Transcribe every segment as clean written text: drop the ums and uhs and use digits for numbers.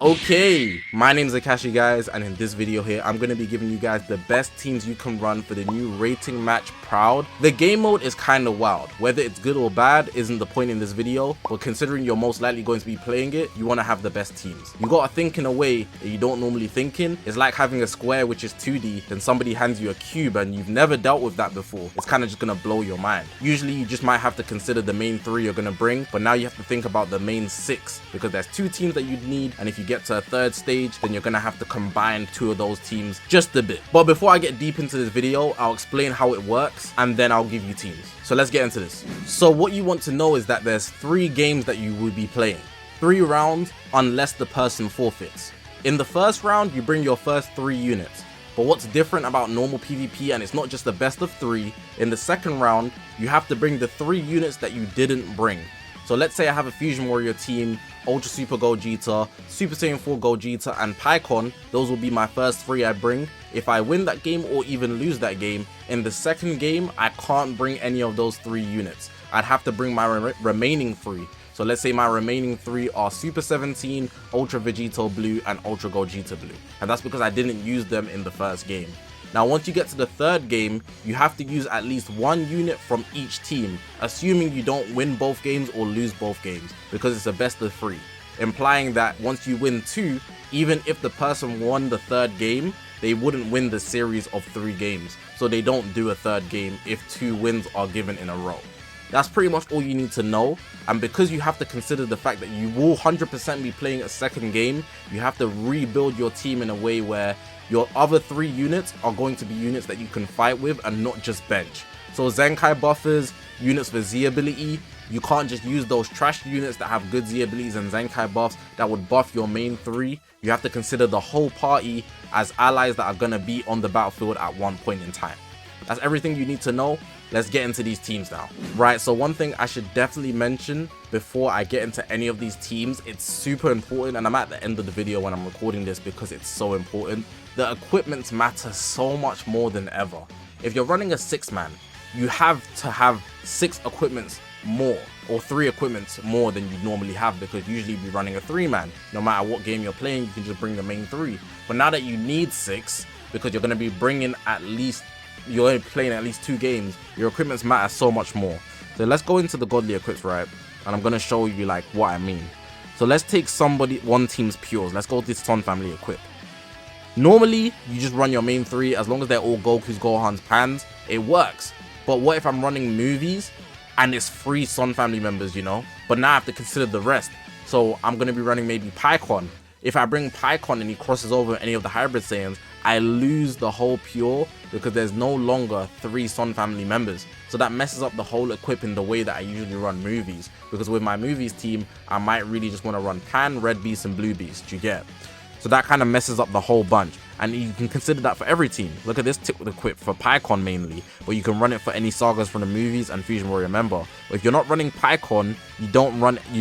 Okay, my name is Zakashi guys, and in this video here I'm going to be giving you guys the best teams you can run for the new rating match Proud. The game mode is kind of wild. Whether it's good or bad isn't the point in this video, but considering you're most likely going to be playing it, you want to have the best teams. You got to think in a way that you don't normally think in. It's like having a square which is 2D, then somebody hands you a cube and you've never dealt with that before. It's kind of just going to blow your mind. Usually you just might have to consider the main 3 you're going to bring, but now you have to think about the main 6 because there's 2 teams that you'd need, and if you get to a 3rd stage, then you're gonna have to combine 2 of those teams just a bit. But before I get deep into this video, I'll explain how it works and then I'll give you teams. So let's get into this. So what you want to know is that there's 3 games that you will be playing. 3 rounds unless the person forfeits. In the first round, you bring your first 3 units. But what's different about normal PvP, and it's not just the best of 3, in the second round, you have to bring the 3 units that you didn't bring. So let's say I have a Fusion Warrior team, Ultra Super Gogeta, Super Saiyan 4 Gogeta, and Pycon. Those will be my first 3 I bring. If I win that game or even lose that game, in the second game, I can't bring any of those 3 units. I'd have to bring my remaining 3. So let's say my remaining 3 are Super 17, Ultra Vegito Blue, and Ultra Gogeta Blue. And that's because I didn't use them in the first game. Now once you get to the 3rd game, you have to use at least 1 unit from each team, assuming you don't win both games or lose both games, because it's a best of 3, implying that once you win 2, even if the person won the 3rd game, they wouldn't win the series of 3 games, so they don't do a 3rd game if 2 wins are given in a row. That's pretty much all you need to know, and because you have to consider the fact that you will 100% be playing a 2nd game, you have to rebuild your team in a way where your other 3 units are going to be units that you can fight with and not just bench. So Zenkai buffers, units for Z ability, you can't just use those trash units that have good Z abilities and Zenkai buffs that would buff your main 3. You have to consider the whole party as allies that are going to be on the battlefield at one point in time. That's everything you need to know. Let's get into these teams now. Right, so one thing I should definitely mention before I get into any of these teams, it's super important, and I'm at the end of the video when I'm recording this because it's so important. The equipment matter so much more than ever. If you're running a 6-man, you have to have 6 equipments more, or 3 equipments more than you normally have, because usually you'd be running a 3-man. No matter what game you're playing, you can just bring the main 3. But now that you need 6, because you're going to be bringing at least, you're only playing at least 2 games, your equipments matter so much more. So let's go into the godly equips, right? And I'm going to show you like what I mean. So let's take one team's pures. Let's go to this Son family equip. Normally, you just run your main 3 as long as they're all Goku's, Gohan's, Pans. It works. But what if I'm running movies and it's 3 Son family members, you know? But now I have to consider the rest. So I'm going to be running maybe Pycon. If I bring Pycon and he crosses over any of the hybrid Saiyans, I lose the whole pure because there's no longer 3 Son family members. So that messes up the whole equip in the way that I usually run movies. Because with my movies team, I might really just want to run Pan, Red Beast, and Blue Beast. Do you get? So that kind of messes up the whole bunch. And you can consider that for every team. Look at this tip with equip for Pycon mainly, but you can run it for any sagas from the movies and Fusion Warrior member. But if you're not running Pycon, you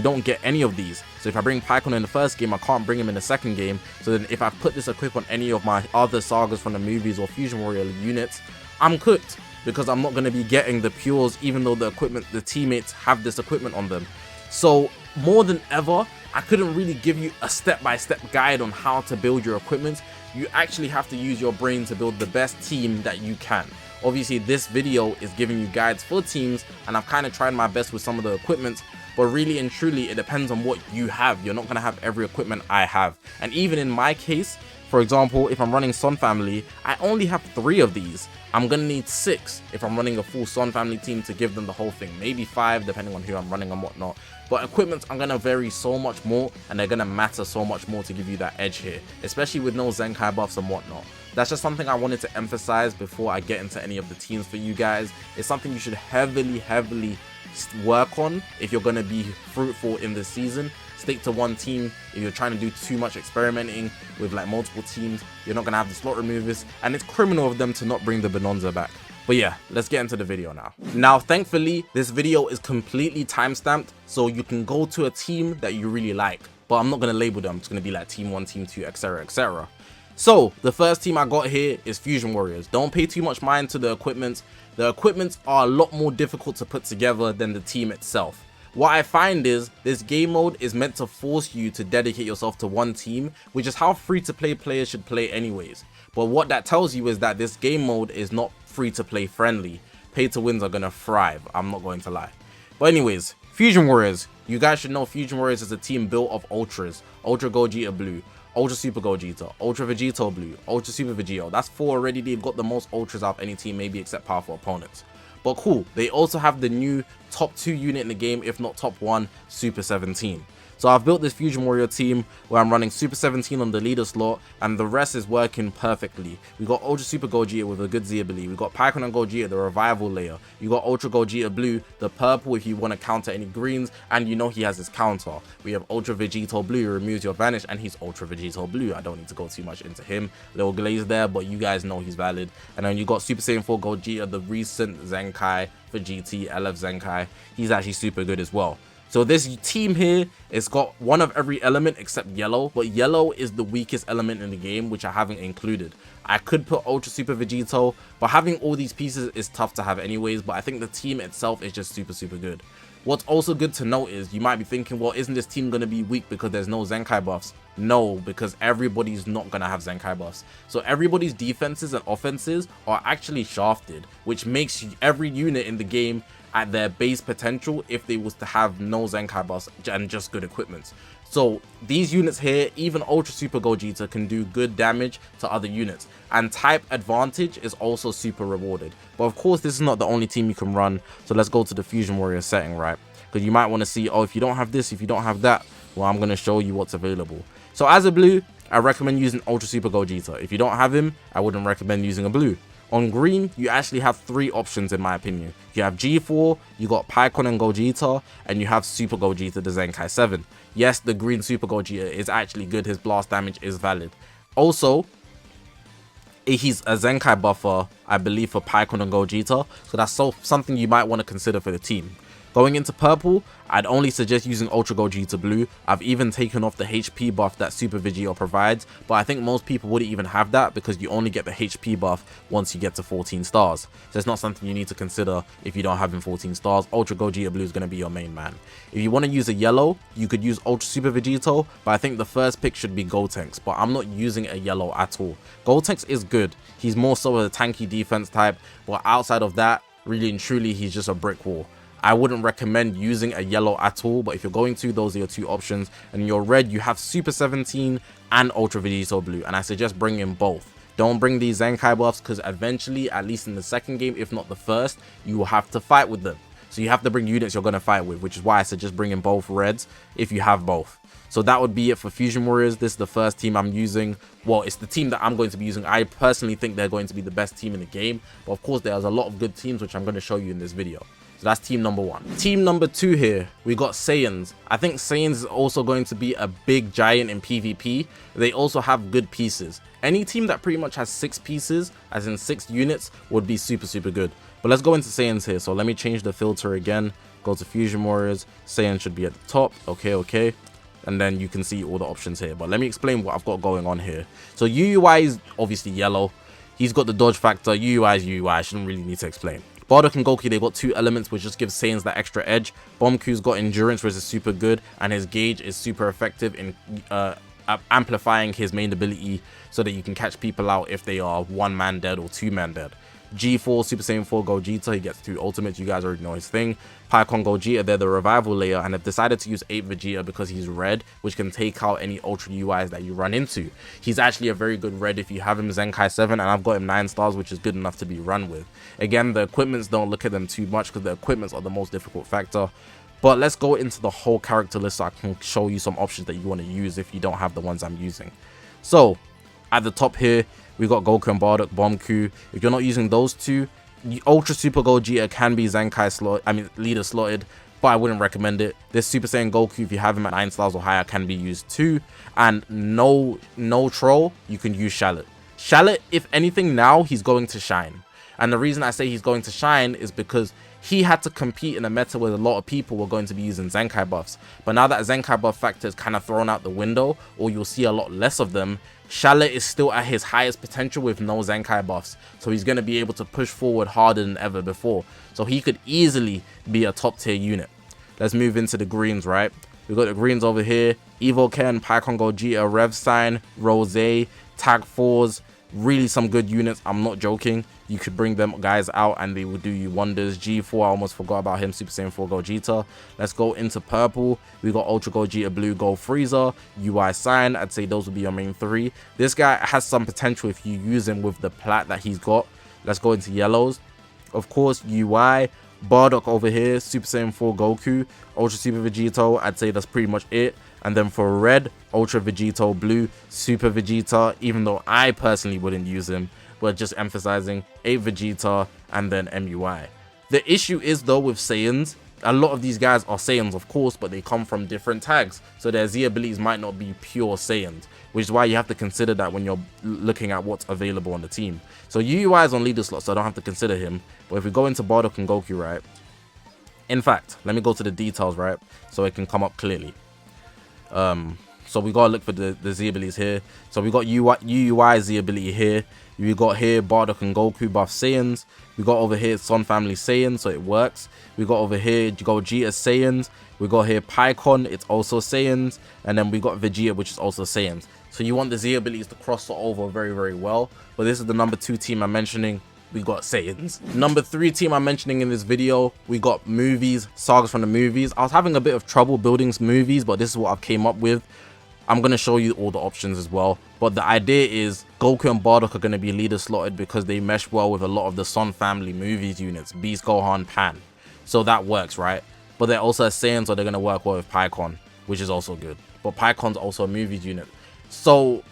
don't get any of these. So if I bring Pycon in the first game, I can't bring him in the second game. So then if I put this equip on any of my other sagas from the movies or Fusion Warrior units, I'm cooked, because I'm not going to be getting the pures even though the teammates have this equipment on them. So more than ever, I couldn't really give you a step-by-step guide on how to build your equipment. You actually have to use your brain to build the best team that you can. Obviously, this video is giving you guides for teams, and I've kind of tried my best with some of the equipment, but really and truly, it depends on what you have. You're not going to have every equipment I have. And even in my case, for example, if I'm running Son family, I only have 3 of these. I'm going to need 6 if I'm running a full Son family team to give them the whole thing. Maybe 5, depending on who I'm running and whatnot. But equipments are going to vary so much more, and they're going to matter so much more to give you that edge here, especially with no Zenkai buffs and whatnot. That's just something I wanted to emphasize before I get into any of the teams for you guys. It's something you should heavily work on if you're going to be fruitful in this season. Stick to one team. If you're trying to do too much experimenting with like multiple teams, you're not going to have the slot removers, and it's criminal of them to not bring the Bonanza back. But yeah, let's get into the video now. Now, thankfully, this video is completely timestamped, so you can go to a team that you really like. But I'm not going to label them. It's going to be like team 1, team 2, etc, etc. So the first team I got here is Fusion Warriors. Don't pay too much mind to the equipment. The equipments are a lot more difficult to put together than the team itself. What I find is this game mode is meant to force you to dedicate yourself to one team, which is how free-to-play players should play anyways. But what that tells you is that this game mode is not free-to-play friendly. Pay-to-wins are gonna thrive, I'm not going to lie. But anyways, Fusion Warriors. You guys should know Fusion Warriors is a team built of Ultras. Ultra Gogeta Blue, Ultra Super Gogeta, Ultra Vegito Blue, Ultra Super Vegito. That's 4 already. They've got the most Ultras out of any team, maybe except powerful opponents. But cool, they also have the new top 2 unit in the game, if not top 1, Super 17. So I've built this Fusion Warrior team where I'm running Super 17 on the leader slot, and the rest is working perfectly. We got Ultra Super Gogeta with a good Z ability. We got Pycon and Gogeta, the revival layer. You got Ultra Gogeta Blue, the purple if you want to counter any greens, and you know he has his counter. We have Ultra Vegito Blue, who removes your vanish, and he's Ultra Vegito Blue. I don't need to go too much into him. Little glaze there, but you guys know he's valid. And then you got Super Saiyan 4 Gogeta, the recent Zenkai for GT, LF Zenkai. He's actually super good as well. So this team here, it's got one of every element except yellow, but yellow is the weakest element in the game, which I haven't included. I could put Ultra Super Vegito, but having all these pieces is tough to have anyways, but I think the team itself is just super good. What's also good to note is you might be thinking, well, isn't this team going to be weak because there's no Zenkai buffs? No, because everybody's not going to have Zenkai buffs. So everybody's defenses and offenses are actually shafted, which makes every unit in the game at their base potential if they was to have no Zenkai buffs and just good equipment. So these units here, even Ultra Super Gogeta, can do good damage to other units, and type advantage is also super rewarded. But of course, this is not the only team you can run, so let's go to the Fusion Warrior setting, right? Because you might want to see, oh, if you don't have this, if you don't have that, well, I'm going to show you what's available. So as a blue, I recommend using Ultra Super Gogeta. If you don't have him, I wouldn't recommend using a blue. On green, you actually have 3 options in my opinion. You have G4, you got Pycon and Gogeta, and you have Super Gogeta, the Zenkai 7. Yes, the green Super Gogeta is actually good, his blast damage is valid. Also, he's a Zenkai buffer, I believe, for Pycon and Gogeta, so that's something you might want to consider for the team. Going into purple, I'd only suggest using Ultra Gogeta Blue. I've even taken off the HP buff that Super Vegito provides, but I think most people wouldn't even have that because you only get the HP buff once you get to 14 stars. So it's not something you need to consider if you don't have him 14 stars. Ultra Gogeta Blue is going to be your main man. If you want to use a yellow, you could use Ultra Super Vegito, but I think the first pick should be Gotenks, but I'm not using a yellow at all. Gotenks is good. He's more so a tanky defense type, but outside of that, really and truly, he's just a brick wall. I wouldn't recommend using a yellow at all, but if you're going to, those are your 2 options. And in your red, you have Super 17 and Ultra Vegito Blue, and I suggest bringing both. Don't bring these Zenkai buffs because eventually, at least in the second game, if not the first, you will have to fight with them. So you have to bring units you're going to fight with, which is why I suggest bringing both reds if you have both. So that would be it for Fusion Warriors. This is the first team I'm using. Well, it's the team that I'm going to be using. I personally think they're going to be the best team in the game, but of course there's a lot of good teams which I'm going to show you in this video. So that's team number 1. Team number 2 here, we got Saiyans. I think Saiyans is also going to be a big giant in PvP. They also have good pieces. Any team that pretty much has 6 pieces, as in 6 units, would be super good. But let's go into Saiyans here. So let me change the filter again. Go to Fusion Warriors. Saiyan should be at the top. Okay. And then you can see all the options here. But let me explain what I've got going on here. So UUI is obviously yellow. He's got the dodge factor. UUI is UUI. I shouldn't really need to explain. Bardock and Goku, they've got 2 elements which just gives Saiyans that extra edge. Bombku's got endurance, which is super good, and his gauge is super effective in amplifying his main ability so that you can catch people out if they are 1-man dead or 2-man dead. G4, Super Saiyan 4 Gogeta, he gets 2 ultimates, you guys already know his thing. Pycon Gogeta, they're the revival layer, and have decided to use 8 Vegeta because he's red, which can take out any ultra UIs that you run into. He's actually a very good red if you have him Zenkai 7, and I've got him 9 stars, which is good enough to be run with. Again, the equipments, don't look at them too much because the equipments are the most difficult factor. But let's go into the whole character list so I can show you some options that you want to use if you don't have the ones I'm using. So, at the top here, we got Goku and Bardock, Bombku. If you're not using those 2, Ultra Super Gogeta can be Zenkai leader slotted, but I wouldn't recommend it. This Super Saiyan Goku, if you have him at 9 stars or higher, can be used too. And no troll, you can use Shallot. Shallot, if anything now, he's going to shine. And the reason I say he's going to shine is because he had to compete in a meta where a lot of people were going to be using Zenkai buffs. But now that a Zenkai buff factor is kind of thrown out the window, or you'll see a lot less of them, Shallot is still at his highest potential with no Zenkai buffs. So he's going to be able to push forward harder than ever before. So he could easily be a top tier unit. Let's move into the greens, right? We got the greens over here. Evo Ken, Pycon Gogeta, Rev Sign, Rose, Tag 4s. Really some good units. I'm not joking. You could bring them guys out and they will do you wonders. G4, I almost forgot about him. Super Saiyan 4 Gogeta. Let's go into purple. We got Ultra Gogeta, Blue, Gold Freezer, UI Sign. I'd say those would be your main 3. This guy has some potential if you use him with the plat that he's got. Let's go into yellows. Of course, UI, Bardock over here, Super Saiyan 4 Goku, Ultra Super Vegito. I'd say that's pretty much it. And then for red, Ultra Vegito, Blue, Super Vegeta, even though I personally wouldn't use him, but just emphasizing 8 Vegeta and then MUI. The issue is though with Saiyans, a lot of these guys are Saiyans of course, but they come from different tags, so their Z abilities might not be pure Saiyans, which is why you have to consider that when you're looking at what's available on the team. So UUI is on leader slot, so I don't have to consider him, but if we go into Bardock and Goku, right, in fact, let me go to the details, right, so it can come up clearly. So we gotta look for the Z abilities here. So we got UUI Z ability here. We got here Bardock and Goku buff Saiyans. We got over here Son Family Saiyans, so it works. We got over here Gogeta Saiyans. We got here Pycon, it's also Saiyans. And then we got Vegeta, which is also Saiyans. So you want the Z abilities to cross over very, very well. But this is the number 2 team I'm mentioning. We got Saiyans. Number 3 team I'm mentioning in this video, we got movies, sagas from the movies. I was having a bit of trouble building movies, but this is what I've came up with. I'm going to show you all the options as well. But the idea is Goku and Bardock are going to be leader slotted because they mesh well with a lot of the Son Family movies units. Beast, Gohan, Pan. So that works, right? But they're also a Saiyan, so they're going to work well with Pycon, which is also good. But Pycon's also a movies unit. So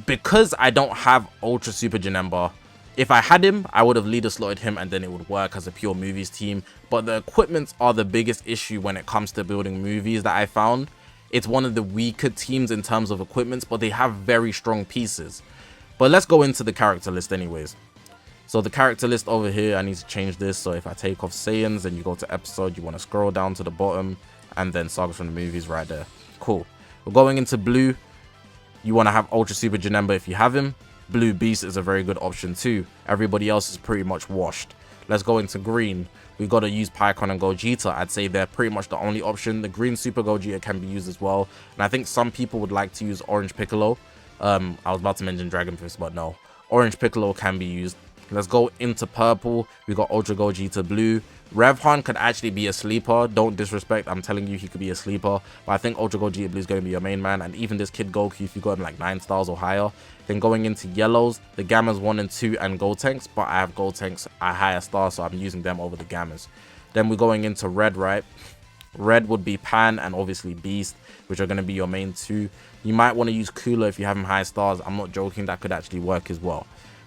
because I don't have Ultra Super Janemba, if I had him, I would have leader slotted him and then it would work as a pure movies team. But the equipments are the biggest issue when it comes to building movies that I found. It's one of the weaker teams in terms of equipments, but they have very strong pieces. But let's go into the character list anyways. So the character list over here, I need to change this. So if I take off Saiyans and you go to episode, you want to scroll down to the bottom and then sagas from the movies right there. Cool. We're going into blue. You want to have Ultra Super Janemba if you have him. Blue Beast is a very good option too. Everybody else is pretty much washed. Let's go into green. We got to use Pycon and Gogeta. I'd say they're pretty much the only option. The green Super Gogeta can be used as well. And I think some people would like to use Orange Piccolo. I was about to mention Dragon Fist, but no. Orange Piccolo can be used. Let's go into purple. We got Ultra Gogeta Blue. Revhan could actually be a sleeper. Don't disrespect. I'm telling you, he could be a sleeper. But I think Ultra Gogeta Blue is going to be your main man. And even this Kid Goku, if you got him like 9 stars or higher. Then going into yellows, the Gammas 1 and 2 and Gotenks. But I have Gotenks at higher stars, so I'm using them over the Gammas. Then we're going into red, right? Red would be Pan and obviously Beast, which are going to be your main 2. You might want to use Cooler if you have him high stars. I'm not joking. That could actually work as well.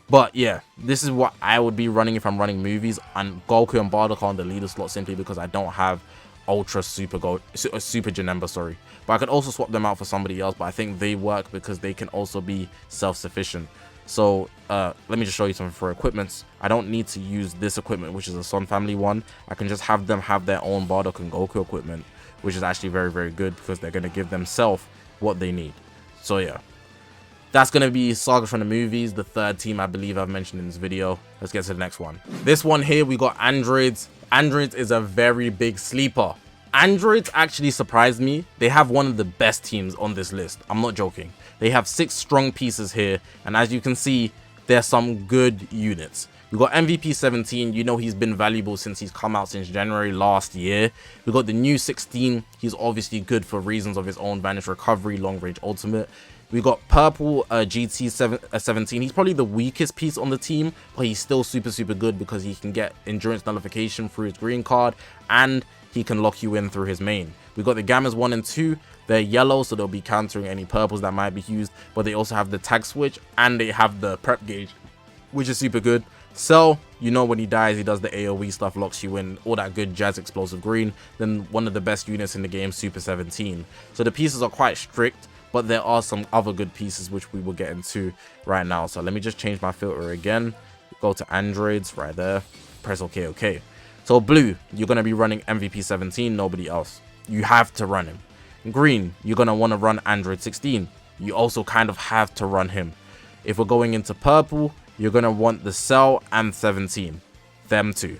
But yeah, this is what I would be running if I'm running movies, and Goku and Bardock on the leader slot simply because I don't have Ultra Super Janemba, sorry. But I could also swap them out for somebody else, but I think they work because they can also be self-sufficient. So let me just show you something for equipments. I don't need to use this equipment, which is a Son Family one. I can just have them have their own Bardock and Goku equipment, which is actually very, very good because they're going to give themselves what they need. So yeah. That's going to be Saga from the movies, the 3rd team I believe I've mentioned in this video. Let's get to the next one. This one here, we got Androids. Androids is a very big sleeper. Androids actually surprised me. They have one of the best teams on this list. I'm not joking. They have 6 strong pieces here. And as you can see, there's some good units. We got MVP 17. You know he's been valuable since he's come out since January last year. We got the new 16. He's obviously good for reasons of his own, Vanish Recovery, Long Range Ultimate. We got purple GT 17. He's probably the weakest piece on the team, but he's still super, super good because he can get endurance nullification through his green card and he can lock you in through his main. We got the Gammas 1 and 2. They're yellow, so they'll be countering any purples that might be used, but they also have the tag switch and they have the prep gauge, which is super good. Cell, you know when he dies, he does the AoE stuff, locks you in, all that good jazz explosive green. Then one of the best units in the game, Super 17. So the pieces are quite strict, but there are some other good pieces which we will get into right now. So let me just change my filter again. Go to Androids right there. Press OK. So blue, you're going to be running MVP 17, nobody else. You have to run him. Green, you're going to want to run Android 16. You also kind of have to run him. If we're going into purple, you're going to want the Cell and 17. Them two.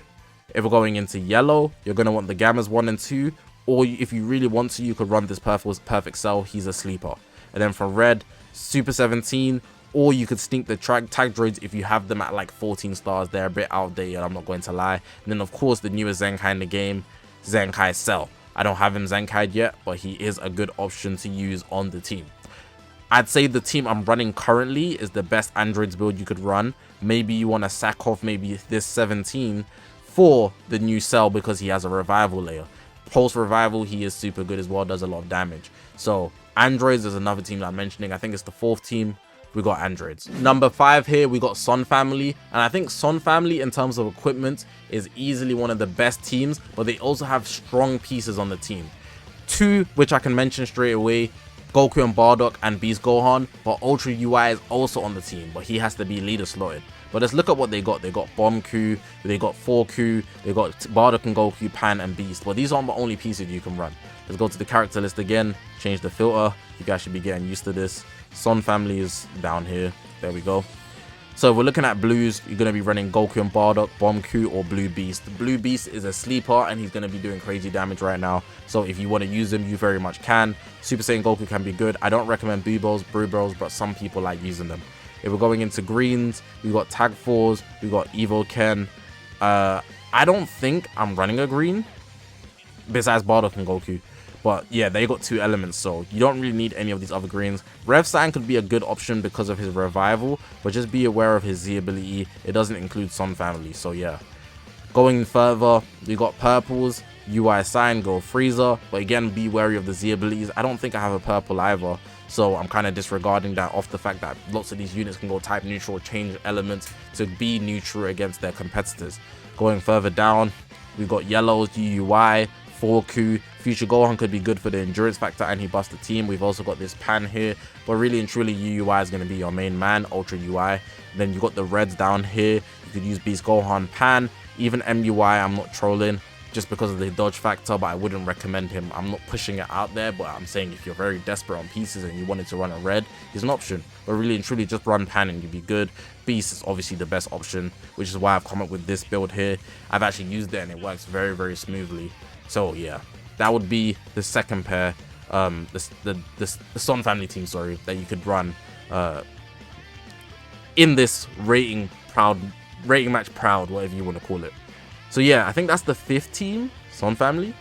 If we're going into yellow, you're going to want the Gammas 1 and 2 or if you really want to, you could run this perfect cell. He's a sleeper. And then for red, Super 17, or you could sneak the tag droids if you have them at like 14 stars. They're a bit outdated, I'm not going to lie. And then of course the newest Zenkai in the game, Zenkai Cell. I don't have him Zenkai'd yet, but he is a good option to use on the team. I'd say the team I'm running currently is the best androids build you could run. Maybe you want to sack off maybe this 17 for the new Cell because he has a revival layer. Post revival, he is super good as well, does a lot of damage. So androids is another team that I'm mentioning. I think it's the 4th team. We got androids. Number 5 here, we got Son Family, and I think Son Family in terms of equipment is easily one of the best teams, but they also have strong pieces on the team. 2 which I can mention straight away, Goku and Bardock and Beast Gohan, but Ultra UI is also on the team, but he has to be leader slotted. But let's look at what they got. They got Bomb Q, they got 4Q, they got Bardock and Goku, Pan and Beast. But these aren't the only pieces you can run. Let's go to the character list again, change the filter. You guys should be getting used to this. Son Family is down here. There we go. So if we're looking at blues, you're going to be running Goku and Bardock, Bomb Q or Blue Beast. Blue Beast is a sleeper and he's going to be doing crazy damage right now. So if you want to use him, you very much can. Super Saiyan Goku can be good. I don't recommend Brubos, but some people like using them. If we're going into greens, we got Tag 4s, we got Evo Ken. I don't think I'm running a green besides Bardock and Goku. But yeah, they got 2 elements, so you don't really need any of these other greens. Rev Sign could be a good option because of his revival, but just be aware of his Z ability. It doesn't include Son Family, so yeah. Going further, we got purples, UI Sign, go Frieza, but again, be wary of the Z abilities. I don't think I have a purple either, so I'm kind of disregarding that off the fact that lots of these units can go type neutral, change elements to be neutral against their competitors. Going further down, we got yellows, UUI, 4Q, Future Gohan could be good for the endurance factor and he busts the team. We've also got this Pan here, but really and truly UUI is going to be your main man, Ultra UI. Then you got the reds down here. You could use Beast Gohan, Pan, even MUI. I'm not trolling just because of the dodge factor, but I wouldn't recommend him. I'm not pushing it out there, but I'm saying if you're very desperate on pieces and you wanted to run a red, he's an option. But really and truly, just run Pan and you'll be good. Beast is obviously the best option, which is why I've come up with this build here. I've actually used it and it works very, very smoothly. So yeah, that would be the second pair, the Son Family team, sorry, that you could run in this rating match proud, whatever you want to call it. So yeah, I think that's the 5th team, Son Family,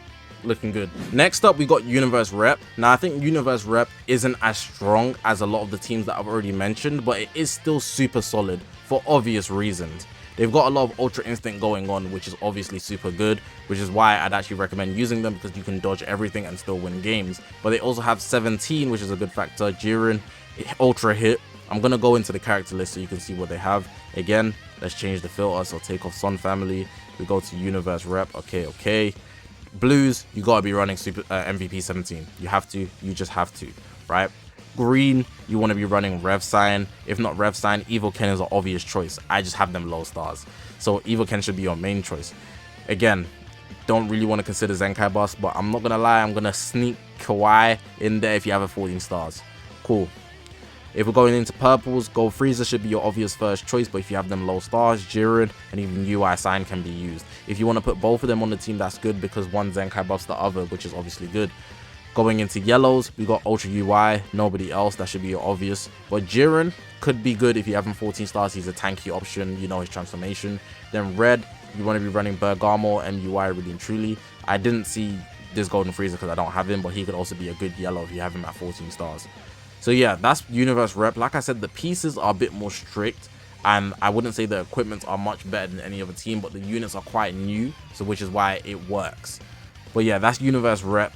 looking good. Next up, we got Universe Rep. Now I think Universe Rep isn't as strong as a lot of the teams that I've already mentioned, but it is still super solid for obvious reasons. They've got a lot of Ultra Instinct going on, which is obviously super good, which is why I'd actually recommend using them because you can dodge everything and still win games. But they also have 17, which is a good factor. Jiren, Ultra Hit. I'm going to go into the character list so you can see what they have. Again, let's change the filter. So take off Son Family. We go to Universe Rep. Okay. Blues, you got to be running Super MVP 17. You have to. You just have to, right? Green, you want to be running Rev Sign. If not Rev Sign, Evo Ken is an obvious choice. I just have them low stars, so Evo Ken should be your main choice. Again, don't really want to consider Zenkai Boss, but I'm not gonna lie, I'm gonna sneak Kawaii in there if you have a 14 stars. Cool. If we're going into purples, Gold Frieza should be your obvious first choice, but if you have them low stars, Jiren and even UI Sign can be used. If you want to put both of them on the team, that's good because one Zenkai buffs the other, which is obviously good. Going into yellows, we got Ultra UI, nobody else, that should be your obvious. But Jiren could be good if you have him 14 stars, he's a tanky option, you know his transformation. Then red, you want to be running Bergamo, MUI really and truly. I didn't see this Golden Frieza because I don't have him, but he could also be a good yellow if you have him at 14 stars. So yeah, that's Universe Rep. Like I said, the pieces are a bit more strict, and I wouldn't say the equipment are much better than any other team, but the units are quite new, so which is why it works. But yeah, that's Universe Rep.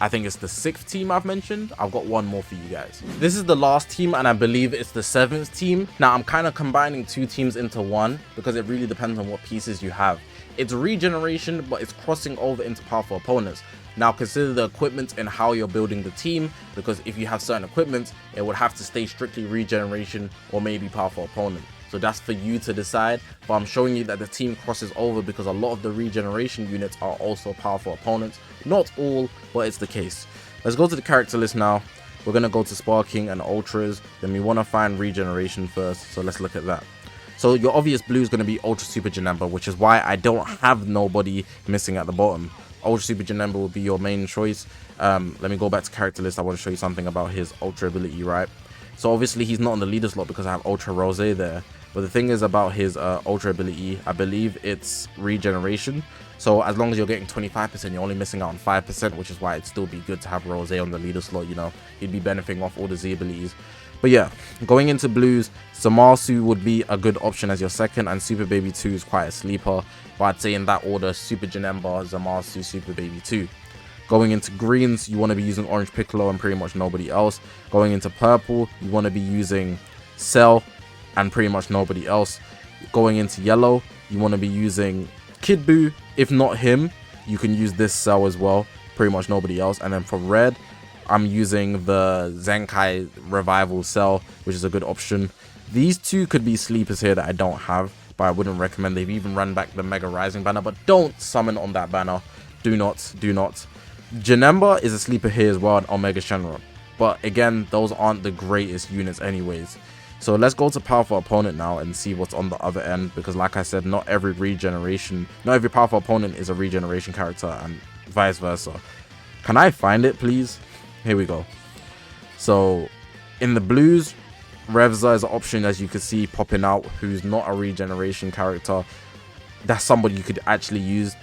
I think it's the 6th team I've mentioned. I've got one more for you guys. This is the last team, and I believe it's the 7th team. Now, I'm kind of combining 2 teams into one because it really depends on what pieces you have. It's regeneration, but it's crossing over into powerful opponents. Now, consider the equipment and how you're building the team, because if you have certain equipment, it would have to stay strictly regeneration or maybe powerful opponent. So that's for you to decide, but I'm showing you that the team crosses over because a lot of the regeneration units are also powerful opponents. Not all, but it's the case. Let's go to the character list now. We're going to go to Sparking and Ultras. Then we want to find regeneration first, so let's look at that. So your obvious blue is going to be Ultra Super Janemba, which is why I don't have nobody missing at the bottom. Ultra Super Janemba will be your main choice. Let me go back to character list. I want to show you something about his Ultra ability, right? So obviously he's not on the leader slot because I have Ultra Rose there. But the thing is about his Ultra ability, I believe it's regeneration. So as long as you're getting 25%, you're only missing out on 5%, which is why it'd still be good to have Rose on the leader slot, you know. He'd be benefiting off all the Z abilities. But yeah, going into blues, Zamasu would be a good option as your second, and Super Baby 2 is quite a sleeper. But I'd say in that order, Super Janemba, Zamasu, Super Baby 2. Going into greens, you want to be using Orange Piccolo and pretty much nobody else. Going into purple, you want to be using Cell and pretty much nobody else. Going into yellow, you want to be using Kid Buu. If not him, you can use this Cell as well, pretty much nobody else. And then for red, I'm using the Zenkai Revival Cell, which is a good option. These two could be sleepers here that I don't have, but I wouldn't recommend. They've even run back the Mega Rising banner, but don't summon on that banner. Do not, do not. Janemba is a sleeper here as well, and Omega Shenron. But again, those aren't the greatest units anyways. So let's go to powerful opponent now and see what's on the other end, because like I said, not every powerful opponent is a regeneration character and vice versa. Can I find it, please? Here we go. So in the blues, Revza is an option, as you can see popping out, who's not a regeneration character. That's somebody you could actually use.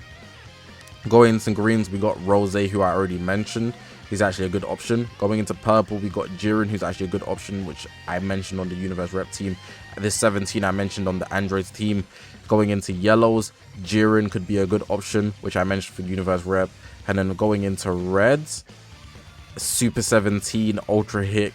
Going into greens, we got Rose, who I already mentioned. He's actually a good option. Going into purple, we got Jiren, who's actually a good option, which I mentioned on the Universe Rep team. This 17 I mentioned on the Androids team. Going into yellows, Jiren could be a good option, which I mentioned for Universe Rep. And then going into reds, Super 17, Ultra Hit,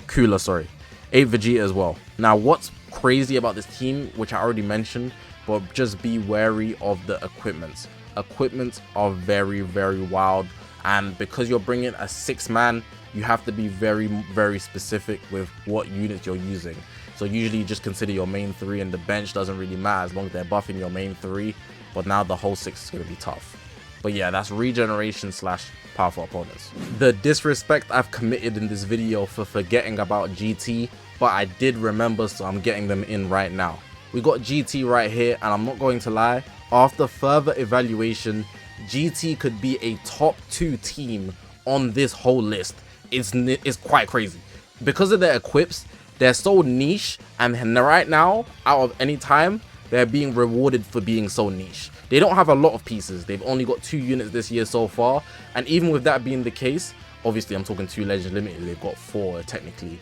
Cooler, sorry. 8 Vegeta as well. Now, what's crazy about this team, which I already mentioned, but just be wary of the equipments. Equipments are very, very wild. And because you're bringing a 6-man, you have to be very, very specific with what units you're using. So usually just consider your main 3, and the bench doesn't really matter as long as they're buffing your main 3. But now the whole 6 is going to be tough. But yeah, that's regeneration / powerful opponents. The disrespect I've committed in this video for forgetting about GT, but I did remember, so I'm getting them in right now. We got GT right here, and I'm not going to lie, after further evaluation, GT could be a top 2 team on this whole list. It's quite crazy. Because of their equips, they're so niche, and right now, out of any time, they're being rewarded for being so niche. They don't have a lot of pieces. They've only got 2 units this year so far, and even with that being the case, obviously I'm talking 2 Legends Limited, they've got 4 technically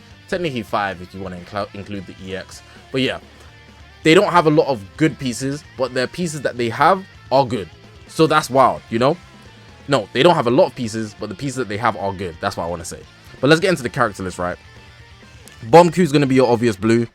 5 if you want to include the EX. But yeah, they don't have a lot of good pieces, but their pieces that they have are good. So that's wild, you know? No, they don't have a lot of pieces, but the pieces that they have are good. That's what I want to say. But let's get into the character list, right? Bomb Q is going to be your obvious blue.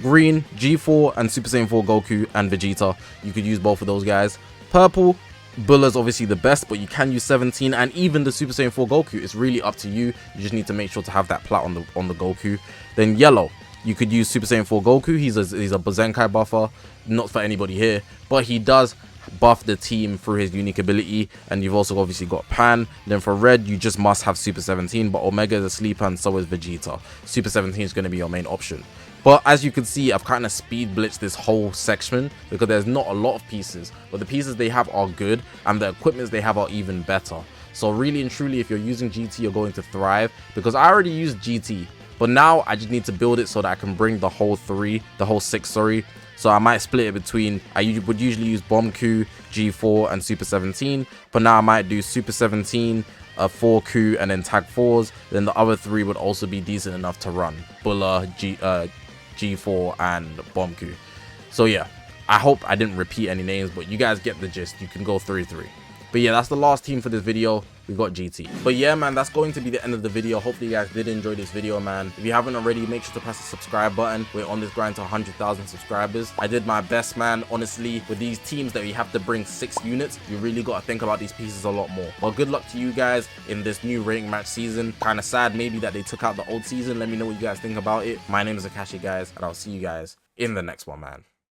Green, G4 and Super Saiyan 4 Goku and Vegeta. You could use both of those guys. Purple, Bulla's obviously the best, but you can use 17 and even the Super Saiyan 4 Goku. It's really up to you. You just need to make sure to have that plat on the Goku. Then yellow, you could use Super Saiyan 4 Goku. He's a Zenkai buffer, not for anybody here, but he does buff the team through his unique ability. And you've also obviously got Pan. Then for red, you just must have Super 17, but Omega is a sleeper and so is Vegeta. Super 17 is going to be your main option. But as you can see, I've kind of speed blitzed this whole section because there's not a lot of pieces, but the pieces they have are good and the equipments they have are even better. So really and truly, if you're using GT, you're going to thrive, because I already used GT, but now I just need to build it so that I can bring the whole 6, sorry. So I might split it between, I would usually use Bomb Q, G4 and Super 17, but now I might do Super 17, 4 Q and then tag 4s. Then the other 3 would also be decent enough to run Bulla, G4 and Bomb Q. So yeah, I hope I didn't repeat any names, but you guys get the gist. You can go 3-3. But yeah, that's the last team for this video. We got GT. But yeah, man, that's going to be the end of the video. Hopefully you guys did enjoy this video, man. If you haven't already, make sure to press the subscribe button. We're on this grind to 100,000 subscribers. I did my best, man. Honestly, with these teams that you have to bring 6 units, you really got to think about these pieces a lot more. Well, good luck to you guys in this new rating match season. Kind of sad maybe that they took out the old season. Let me know what you guys think about it. My name is Zakashi, guys, and I'll see you guys in the next one, man.